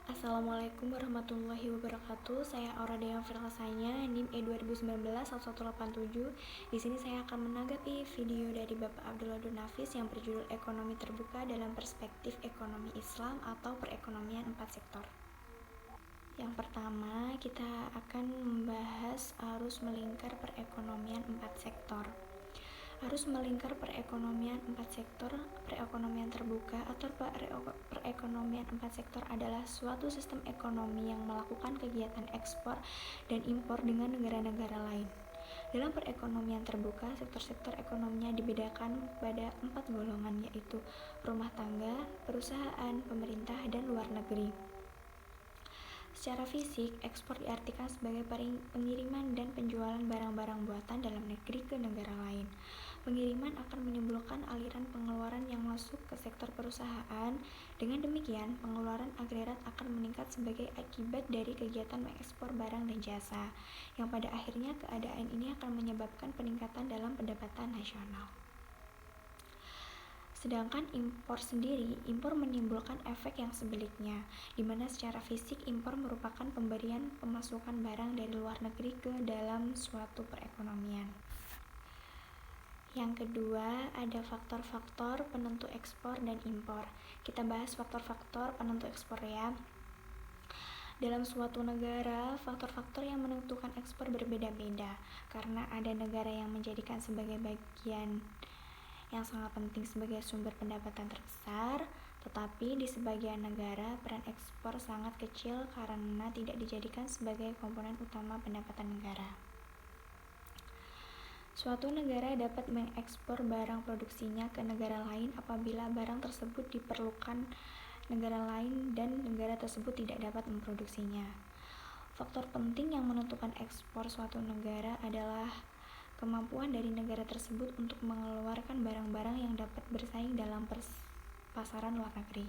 Assalamualaikum warahmatullahi wabarakatuh. Saya Aura Dewa Firlasanya, NIM E2019-1187. Di sini saya akan menanggapi video dari Bapak Abdullah Nafis yang berjudul Ekonomi Terbuka dalam Perspektif Ekonomi Islam atau Perekonomian 4 Sektor. Yang pertama, kita akan membahas arus melingkar perekonomian 4 sektor. Arus melingkar perekonomian 4 sektor. Perekonomian terbuka atau perekonomian 4 sektor adalah suatu sistem ekonomi yang melakukan kegiatan ekspor dan impor dengan negara-negara lain. Dalam perekonomian terbuka, sektor-sektor ekonominya dibedakan pada 4 golongan, yaitu rumah tangga, perusahaan, pemerintah, dan luar negeri. Secara fisik, ekspor diartikan sebagai pengiriman dan penjualan barang-barang buatan dalam negeri ke negara lain. Pengiriman akan menimbulkan aliran pengeluaran yang masuk ke sektor perusahaan. Dengan demikian, pengeluaran agregat akan meningkat sebagai akibat dari kegiatan mengekspor barang dan jasa, yang pada akhirnya keadaan ini akan menyebabkan peningkatan dalam pendapatan nasional. Sedangkan impor menimbulkan efek yang sebaliknya, di mana secara fisik impor merupakan pemberian pemasukan barang dari luar negeri ke dalam suatu perekonomian. Yang kedua, ada faktor-faktor penentu ekspor dan impor. Kita bahas faktor-faktor penentu ekspor ya. Dalam suatu negara, faktor-faktor yang menentukan ekspor berbeda-beda, karena ada negara yang menjadikan sebagai bagian yang sangat penting sebagai sumber pendapatan terbesar, tetapi di sebagian negara peran ekspor sangat kecil karena tidak dijadikan sebagai komponen utama pendapatan negara. Suatu negara dapat mengekspor barang produksinya ke negara lain apabila barang tersebut diperlukan negara lain dan negara tersebut tidak dapat memproduksinya. Faktor penting yang menentukan ekspor suatu negara adalah kemampuan dari negara tersebut untuk mengeluarkan barang-barang yang dapat bersaing dalam pasaran luar negeri.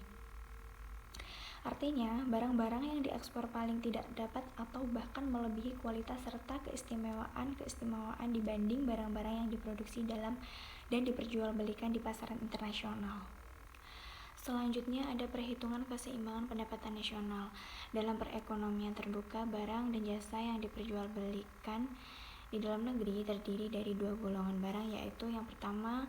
Artinya, barang-barang yang diekspor paling tidak dapat atau bahkan melebihi kualitas serta keistimewaan dibanding barang-barang yang diproduksi dalam dan diperjualbelikan di pasaran internasional. Selanjutnya ada perhitungan keseimbangan pendapatan nasional. Dalam perekonomian terbuka, barang dan jasa yang diperjualbelikan di dalam negeri terdiri dari 2 golongan barang, yaitu yang pertama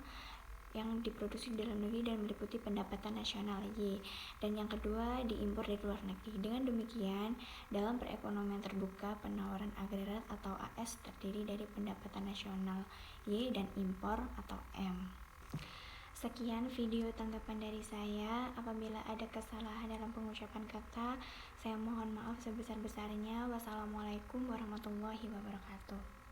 yang diproduksi di dalam negeri dan meliputi pendapatan nasional Y, dan yang kedua diimpor dari luar negeri. Dengan demikian, dalam perekonomian terbuka, penawaran agregat atau AS terdiri dari pendapatan nasional Y dan impor atau M. Sekian video tanggapan dari saya. Apabila ada kesalahan dalam pengucapan kata, saya mohon maaf sebesar-besarnya. Wassalamualaikum warahmatullahi wabarakatuh.